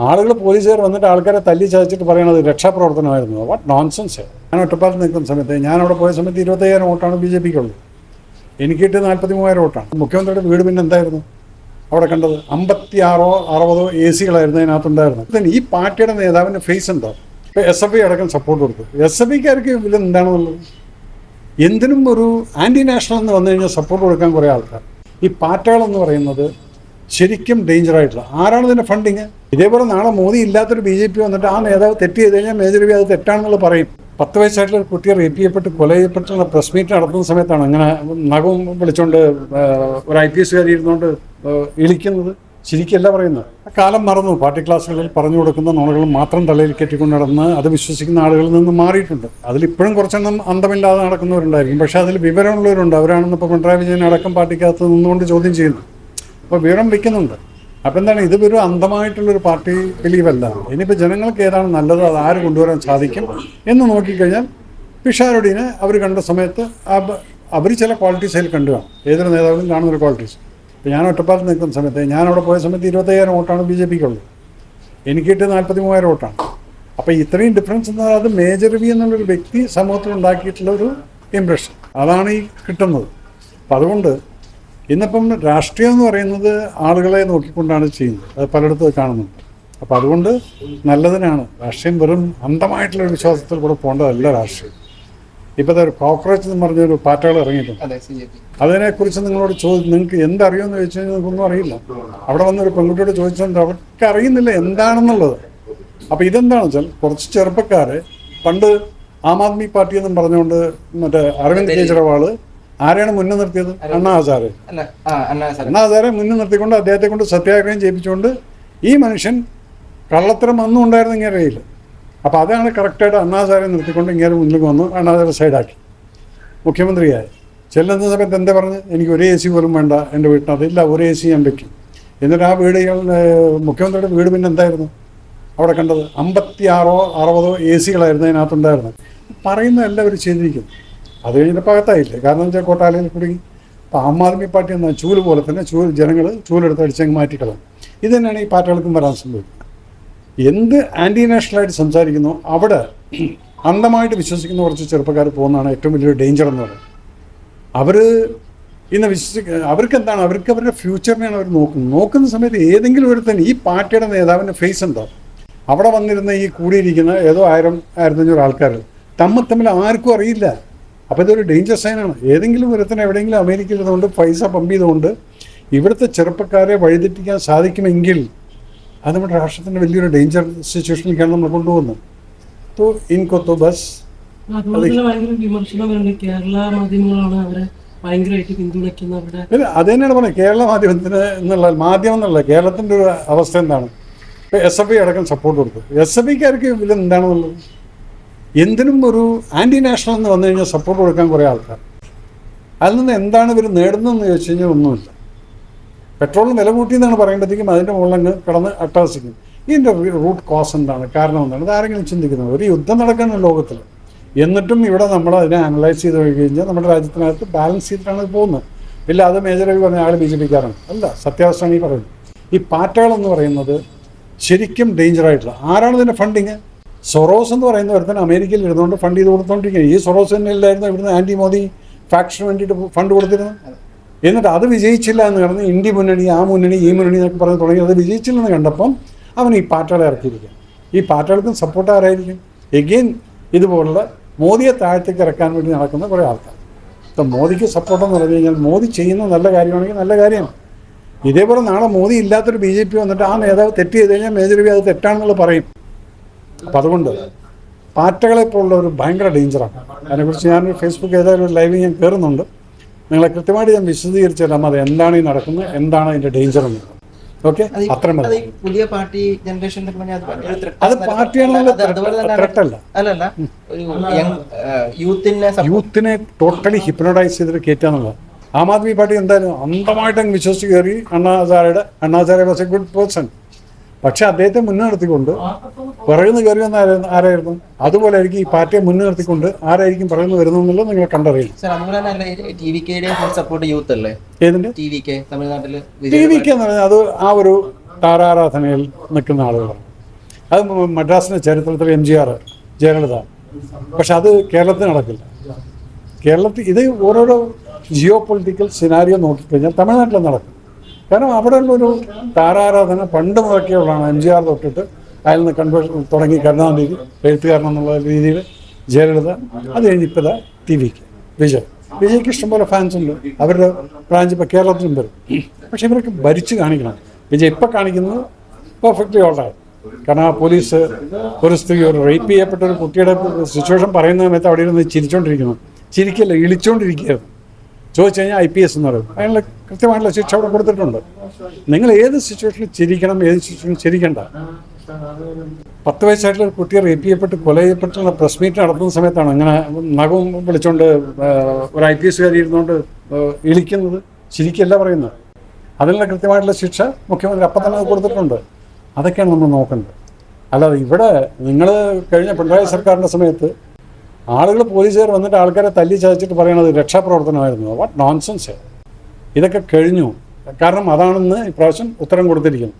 ആളുകൾ പോലീസുകാർ വന്നിട്ട് ആൾക്കാരെ തല്ലി ചതച്ചിട്ട് പറയണത് രക്ഷാപ്രവർത്തനമായിരുന്നു. What nonsense. ഞാൻ ഒറ്റപ്പാലത്ത് നിൽക്കുന്ന സമയത്ത്, ഞാൻ അവിടെ പോയ സമയത്ത് 25,000 വോട്ടാണ് BJPക്കുള്ളത്. എനിക്ക് കിട്ടിയത് 43,000 വോട്ടാണ്. മുഖ്യമന്ത്രിയുടെ വീട് പിന്നെ എന്തായിരുന്നു അവിടെ കണ്ടത്? 56 or 60 AC-കളായിരുന്നു അതിനകത്തുണ്ടായിരുന്നത്. ഈ പാർട്ടിയുടെ നേതാവിൻ്റെ ഫേസ് ഉണ്ടോ? ഇപ്പോൾ SFI അടക്കം സപ്പോർട്ട് കൊടുത്തു. SFIക്കാർക്ക് ഇതിൽ എന്താണെന്നുള്ളത്? എന്തിനും ഒരു ആൻറ്റി നാഷണൽ എന്ന് വന്നു കഴിഞ്ഞാൽ സപ്പോർട്ട് കൊടുക്കാൻ കുറേ ആൾക്കാർ. ഈ പാർട്ടികളെന്ന് പറയുന്നത് ശരിക്കും ഡേഞ്ചറായിട്ടുള്ള ആരാണ് ഇതിൻ്റെ ഫണ്ടിങ്? ഇതേപോലെ നാളെ മോദി ഇല്ലാത്തൊരു BJP വന്നിട്ട് ആ നേതാവ് തെറ്റ് ചെയ്ത് കഴിഞ്ഞാൽ മേജർ രവി അത് തെറ്റാണെന്നുള്ളത് പറയും. 10 വയസ്സായിട്ടുള്ള ഒരു കുട്ടിയെ റേപ്പ് ചെയ്യപ്പെട്ട് കൊല ചെയ്യപ്പെട്ടുള്ള പ്രസ് മീറ്റ് നടത്തുന്ന സമയത്താണ് അങ്ങനെ നഖവും വിളിച്ചുകൊണ്ട് ഒരു IPS ഇരുന്നുകൊണ്ട് ഇളിക്കുന്നത്. ശരിക്കല്ല പറയുന്നത്. കാലം മറന്നു. പാർട്ടി ക്ലാസ്സുകളിൽ പറഞ്ഞു കൊടുക്കുന്ന നുണകൾ മാത്രം തലയിൽ കെട്ടിക്കൊണ്ട് നടന്ന് അത് വിശ്വസിക്കുന്ന ആളുകളിൽ നിന്ന് മാറിയിട്ടുണ്ട്. അതിലിപ്പോഴും കുറച്ചെണ്ണം അന്തമില്ലാതെ നടക്കുന്നവരുണ്ടായിരിക്കും. പക്ഷേ അതിൽ വിവരമുള്ളവരുണ്ട്. അവരാണെന്ന് ഇപ്പോൾ പിണറായി വിജയൻ അടക്കം പാർട്ടിക്കകത്ത് നിന്നുകൊണ്ട് ചോദ്യം ചെയ്യുന്നു. അപ്പോൾ വിവരം വയ്ക്കുന്നുണ്ട്. അപ്പോൾ എന്താണ്, ഇത് ഒരു അന്ധമായിട്ടുള്ളൊരു പാർട്ടി ബിലീവല്ല. ഇനിയിപ്പോൾ ജനങ്ങൾക്ക് ഏതാണ് നല്ലത്, അത് ആര് കൊണ്ടുവരാൻ സാധിക്കും എന്ന് നോക്കിക്കഴിഞ്ഞാൽ പിഷാരടിനെ അവർ കണ്ട സമയത്ത് അവർ ചില ക്വാളിറ്റീസ് അതിൽ കണ്ടു കാണും. ഏതൊരു നേതാവിനും കാണുന്നൊരു ക്വാളിറ്റീസ്. ഇപ്പോൾ ഞാൻ ഒറ്റപ്പാലത്ത് നിൽക്കുന്ന സമയത്ത്, ഞാൻ അവിടെ പോയ സമയത്ത് 25,000 വോട്ടാണ് BJPക്കുള്ളത്. എനിക്ക് കിട്ടിയത് 43,000 വോട്ടാണ്. അപ്പോൾ ഇത്രയും ഡിഫറൻസ് എന്നാൽ അത് മേജർ രവി എന്നുള്ളൊരു വ്യക്തി സമൂഹത്തിൽ ഉണ്ടാക്കിയിട്ടുള്ള ഒരു ഇംപ്രഷൻ, അതാണ് ഈ കിട്ടുന്നത്. അപ്പം അതുകൊണ്ട് ഇന്നിപ്പം രാഷ്ട്രീയം എന്ന് പറയുന്നത് ആളുകളെ നോക്കിക്കൊണ്ടാണ് ചെയ്യുന്നത്. അത് പലയിടത്തും കാണുന്നുണ്ട്. അപ്പോൾ അതുകൊണ്ട് നല്ലതിനാണ്. രാഷ്ട്രീയം വെറും അന്ധമായിട്ടുള്ളൊരു വിശ്വാസത്തിൽ കൂടെ പോകേണ്ടതല്ല രാഷ്ട്രീയം. ഇപ്പോഴത്തെ ഒരു കോക്രോച്ച് എന്ന് പറഞ്ഞൊരു പാർട്ടികൾ ഇറങ്ങിയിട്ടുണ്ട്. അതിനെക്കുറിച്ച് നിങ്ങളോട് നിങ്ങൾക്ക് എന്തറിയുമെന്ന് ചോദിച്ചു കഴിഞ്ഞാൽ നിങ്ങൾക്കൊന്നും അറിയില്ല. അവിടെ വന്നൊരു പെൺകുട്ടിയോട് ചോദിച്ചാൽ അവർക്ക് അറിയുന്നില്ല എന്താണെന്നുള്ളത്. അപ്പോൾ ഇതെന്താണെന്ന് വെച്ചാൽ കുറച്ച് ചെറുപ്പക്കാർ പണ്ട് ആം ആദ്മി പാർട്ടി എന്നും പറഞ്ഞുകൊണ്ട് മറ്റേ അരവിന്ദ് കെജ്രിവാൾ ആരെയാണ് മുന്നേ നിർത്തിയത്? അണ്ണാ ഹസാരെ മുന്നേ നിർത്തിക്കൊണ്ട് അദ്ദേഹത്തെ കൊണ്ട് സത്യാഗ്രഹം ചെയ്യിപ്പിച്ചുകൊണ്ട് ഈ മനുഷ്യൻ കള്ളത്തരം അന്നും ഉണ്ടായിരുന്നു ഇങ്ങനെ അറിയില്ല. അപ്പോൾ അതാണ് കറക്റ്റായിട്ട് അണ്ണാ ഹസാരെ നിർത്തിക്കൊണ്ട് ഇങ്ങനെ മുന്നിലേക്ക് വന്നു. അണ്ണാ ഹസാരെ സൈഡാക്കി മുഖ്യമന്ത്രിയായി. ചെല്ലുന്ന സമയത്ത് എന്താ പറഞ്ഞ്, എനിക്ക് ഒരു AC പോലും വേണ്ട എൻ്റെ വീട്ടിനകത്ത്. ഇല്ല, ഒരു AC ഞാൻ വയ്ക്കും. എന്നിട്ട് ആ വീട് മുഖ്യമന്ത്രിയുടെ വീട് പിന്നെ എന്തായിരുന്നു അവിടെ കണ്ടത്? 56 or 60 AC-കളായിരുന്നു അതിനകത്തുണ്ടായിരുന്നത്. പറയുന്ന എല്ലാവരും ചെയ്തിരിക്കുന്നു. അത് കഴിഞ്ഞപ്പോൾ അകത്തായില്ലേ. കാരണം എന്ന് വെച്ചാൽ കോട്ടാലയിൽ കുടുങ്ങി. അപ്പോൾ ആം ആദ്മി പാർട്ടി എന്ന ചൂല് പോലെ തന്നെ ജനങ്ങൾ ചൂലെടുത്ത് അടിച്ചങ്ങ് മാറ്റിക്കളയും. ഇത് തന്നെയാണ് ഈ പാർട്ടികൾക്കും വരാൻ സംഭവിക്കുന്നത്. എന്ത് ആൻറ്റി നാഷണലായിട്ട് സംസാരിക്കുന്നു അവിടെ അന്ധമായിട്ട് വിശ്വസിക്കുന്ന കുറച്ച് ചെറുപ്പക്കാർ പോകുന്നതാണ് ഏറ്റവും വലിയൊരു ഡേഞ്ചർ എന്ന് പറയുന്നത്. അവർ ഇന്ന് അവർക്ക് എന്താണ്, അവർക്ക് അവരുടെ ഫ്യൂച്ചറിനെയാണ് അവർ നോക്കുന്ന സമയത്ത് ഏതെങ്കിലും ഒരു തന്നെ ഈ പാർട്ടിയുടെ നേതാവിൻ്റെ ഫേസ് ഉണ്ടോ? അവിടെ വന്നിരുന്ന ഈ കൂടിയിരിക്കുന്ന ഏതോ 1,000-1,500 ആൾക്കാർ തമ്മിൽ ആർക്കും അറിയില്ല. അപ്പോൾ ഇതൊരു ഡേഞ്ചർ സൈനാണ്. ഏതെങ്കിലും ഒരുത്തന്നെ എവിടെയെങ്കിലും അമേരിക്കയിൽ നിന്നുകൊണ്ട് പൈസ പമ്പ് ചെയ്തുകൊണ്ട് ഇവിടുത്തെ ചെറുപ്പക്കാരെ വഴിതെറ്റിക്കാൻ സാധിക്കുമെങ്കിൽ അത് നമ്മുടെ രാഷ്ട്രത്തിൻ്റെ വലിയൊരു ഡേഞ്ചർ സിറ്റുവേഷനിലേക്കാണ് നമ്മൾ കൊണ്ടുപോകുന്നത്. തോ ഇൻകോ തോ ബസ് അത് തന്നെയാണ് പറഞ്ഞത്. കേരള മാധ്യമത്തിന് മാധ്യമം എന്നുള്ള കേരളത്തിൻ്റെ ഒരു അവസ്ഥ എന്താണ്? ഇപ്പോൾ SFI അടക്കം സപ്പോർട്ട് കൊടുത്തു. SFIക്കാർക്ക് ഇതിൽ എന്താണെന്നുള്ളത്? എന്തിനും ഒരു ആൻറ്റി നാഷണൽ എന്ന് വന്നു കഴിഞ്ഞാൽ സപ്പോർട്ട് കൊടുക്കാൻ കുറേ ആൾക്കാർ. അതിൽ നിന്ന് എന്താണ് ഇവർ നേടുന്നതെന്ന് ചോദിച്ചു കഴിഞ്ഞാൽ ഒന്നുമില്ല. പെട്രോളിന് വില കൂട്ടിയെന്നാണ് പറയുമ്പോഴത്തേക്കും അതിൻ്റെ മുകളിലങ്ങ് കിടന്ന് അട്ടഹസിക്കും. ഇതിൻ്റെ റൂട്ട് കോസ് എന്താണ്, കാരണം എന്താണ്? അത് ആരെങ്കിലും ചിന്തിക്കുന്നത്? ഒരു യുദ്ധം നടക്കുന്ന ലോകത്തിൽ എന്നിട്ടും ഇവിടെ നമ്മൾ അതിനെ അനലൈസ് ചെയ്ത് കഴിഞ്ഞാൽ നമ്മുടെ രാജ്യത്തിനകത്ത് ബാലൻസ് ചെയ്തിട്ടാണ് പോകുന്നത്. ഇല്ല, അത് മേജർ രവി പറഞ്ഞ ആൾ BJPക്കാരാണ്. അല്ല, സത്യാവസ്ഥയാണ് ഈ പറയുന്നത്. ഈ പാർട്ടികളെന്ന് പറയുന്നത് ശരിക്കും ഡേഞ്ചറായിട്ടുള്ള ആരാണ് ഇതിൻ്റെ ഫണ്ടിങ്? സൊറോസ് എന്ന് പറയുന്ന ഒരുത്തൻ അമേരിക്കയിൽ ഇരുന്നുകൊണ്ട് ഫണ്ട് ചെയ്ത് കൊടുത്തുകൊണ്ടിരിക്കുകയാണ്. ഈ സൊറോസ് തന്നെ ഇല്ലായിരുന്നു ഇവിടുന്ന് ആൻറ്റി മോദി ഫാക്ഷന് വേണ്ടിയിട്ട് ഫണ്ട് കൊടുത്തിരുന്നു. എന്നിട്ട് അത് വിജയിച്ചില്ല എന്ന് പറഞ്ഞ് ഇന്ത്യ മുന്നണി, ആ മുന്നണി, ഈ മുന്നണി എന്നൊക്കെ പറഞ്ഞ് തുടങ്ങി. അത് വിജയിച്ചില്ലെന്ന് കണ്ടപ്പം അവൻ ഈ പാർട്ടികളെ ഇറക്കിയിരിക്കും. ഈ പാർട്ടികൾക്കും സപ്പോർട്ട് ആരായിരിക്കും? എഗെയിൻ ഇതുപോലുള്ള മോദിയെ താഴത്തേക്ക് ഇറക്കാൻ വേണ്ടി നടക്കുന്ന കുറേ ആൾക്കാർ. ഇപ്പം മോദിക്ക് സപ്പോർട്ടെന്ന് പറഞ്ഞു കഴിഞ്ഞാൽ മോദി ചെയ്യുന്ന നല്ല കാര്യമാണെങ്കിൽ നല്ല കാര്യമാണ്. ഇതേപോലെ നാളെ മോദി ഇല്ലാത്തൊരു BJP വന്നിട്ട് ആ നേതാവ് തെറ്റ് ചെയ്ത് കഴിഞ്ഞാൽ മേജർ രവി അത് തെറ്റാണെന്നുള്ളത് പറയും. അപ്പം അതുകൊണ്ട് പാർട്ടികളെപ്പോലുള്ള ഒരു ഭയങ്കര ഡേഞ്ചറാണ്. അതിനെക്കുറിച്ച് ഞാനൊരു ഫേസ്ബുക്ക് ഏതായാലും ഒരു ലൈവിൽ ഞാൻ കയറുന്നുണ്ട്. നിങ്ങളെ കൃത്യമായിട്ട് ഞാൻ വിശദീകരിച്ചു തരാം അത് എന്താണ് ഈ നടക്കുന്നത്, എന്താണ് അതിൻ്റെ ഡേഞ്ചർ എന്നുള്ളത്. ഓക്കെ, അത്ര മതി. പുതിയ പാർട്ടി ജനറേഷന്റെ അത് പാർട്ടിയാണല്ലോ, ത്രെട്ടല്ല. യൂത്തിനെ ടോട്ടലി ഹിപ്നോട്ടൈസ് ചെയ്തിട്ട് കയറ്റാന്നുള്ളത്. ആം ആദ്മി പാർട്ടി എന്തായാലും അന്ധമായിട്ട് അങ്ങ് വിശ്വസിച്ച് കയറി. അണ്ണാ Hazare was A good person. പക്ഷെ അദ്ദേഹത്തെ മുൻനിർത്തിക്കൊണ്ട് പറയുന്ന കയറി വന്ന ആരായിരുന്നു? അതുപോലെ ആയിരിക്കും ഈ പാർട്ടിയെ മുൻനിർത്തിക്കൊണ്ട് ആരായിരിക്കും പറയുന്നത് വരുന്നു എന്നുള്ളത് നിങ്ങൾ കണ്ടറിയില്ല. ഏതിന്റെ TVK എന്ന് പറഞ്ഞാൽ അത് ആ ഒരു താരാരാധനയിൽ നിൽക്കുന്ന ആളുകളാണ്. അത് മദ്രാസിൻ്റെ ചരിത്രത്തിൽ MGR, ജയലളിത. പക്ഷെ അത് കേരളത്തിൽ നടക്കില്ല. കേരളത്തിൽ ഇത് ഓരോരോ ജിയോ പൊളിറ്റിക്കൽ സിനാരിയോ നോക്കിക്കഴിഞ്ഞാൽ തമിഴ്നാട്ടിൽ നടക്കും. കാരണം അവിടെയുള്ളൊരു താരാരാധന പണ്ട് മുതൽക്കുള്ളതാണ്. MGR തൊട്ടിട്ട് അതിൽ നിന്ന് കൺവേർഷൻ തുടങ്ങി കരുണാനിധി എഴുത്തുകാരൻ എന്നുള്ള രീതിയിൽ, ജയലളിത, അത് കഴിഞ്ഞ് ഇപ്പോൾ വിജയ്ക്ക് ഇഷ്ടംപോലെ ഫാൻസ് ഉണ്ട്. അവരുടെ ബ്രാഞ്ച് ഇപ്പോൾ കേരളത്തിലും വരും. പക്ഷെ ഇവരൊക്കെ ഭരിച്ച് കാണിക്കണം. വിജയ് ഇപ്പം കാണിക്കുന്നത് പെർഫെക്റ്റ്ലി ഓൾറൈറ്റ്. കാരണം ആ പോലീസ് ഒരു സ്ത്രീ, ഒരു റേപ്പ് ചെയ്യപ്പെട്ട ഒരു കുട്ടിയുടെ സിറ്റുവേഷൻ പറയുന്ന സമയത്ത് അവിടെ ഇരുന്ന് ചിരിച്ചുകൊണ്ടിരിക്കുന്നു. ചിരിക്കല്ല, ഇളിച്ചുകൊണ്ടിരിക്കുകയായിരുന്നു. ചോദിച്ചു കഴിഞ്ഞാൽ IPS എന്ന് പറയും. അതിനുള്ള കൃത്യമായിട്ടുള്ള ശിക്ഷ അവിടെ കൊടുത്തിട്ടുണ്ട്. നിങ്ങൾ ഏത് സിറ്റുവേഷനിൽ ചിരിക്കണം, ഏത് സിറ്റുവേഷനിൽ ചിരിക്കണ്ട. 10 വയസ്സായിട്ടുള്ള ഒരു കുട്ടിയെ റേപ്പ് ചെയ്യപ്പെട്ട് കൊല ചെയ്യപ്പെട്ടുള്ള പ്രസ് മീറ്റ് നടത്തുന്ന സമയത്താണ് അങ്ങനെ നഖവും വിളിച്ചുകൊണ്ട് ഒരു IPS കാരി ഇരുന്നുകൊണ്ട് ഇളിക്കുന്നത്. ചിരിക്കല്ല പറയുന്നത്. അതിനുള്ള കൃത്യമായിട്ടുള്ള ശിക്ഷ മുഖ്യമന്ത്രി അപ്പം തന്നെ കൊടുത്തിട്ടുണ്ട്. അതൊക്കെയാണ് നമ്മൾ നോക്കേണ്ടത്. അല്ലാതെ ഇവിടെ നിങ്ങൾ കഴിഞ്ഞ പിണറായി സർക്കാരിൻ്റെ സമയത്ത് ആളുകൾ, പോലീസുകാർ വന്നിട്ട് ആൾക്കാരെ തല്ലി ചതച്ചിട്ട് പറയണത് രക്ഷാപ്രവർത്തനമായിരുന്നു. What nonsense. ഇതൊക്കെ കഴിഞ്ഞു. കാരണം അതാണെന്ന് ഇപ്രാവശ്യം ഉത്തരം കൊടുത്തിരിക്കുന്നു.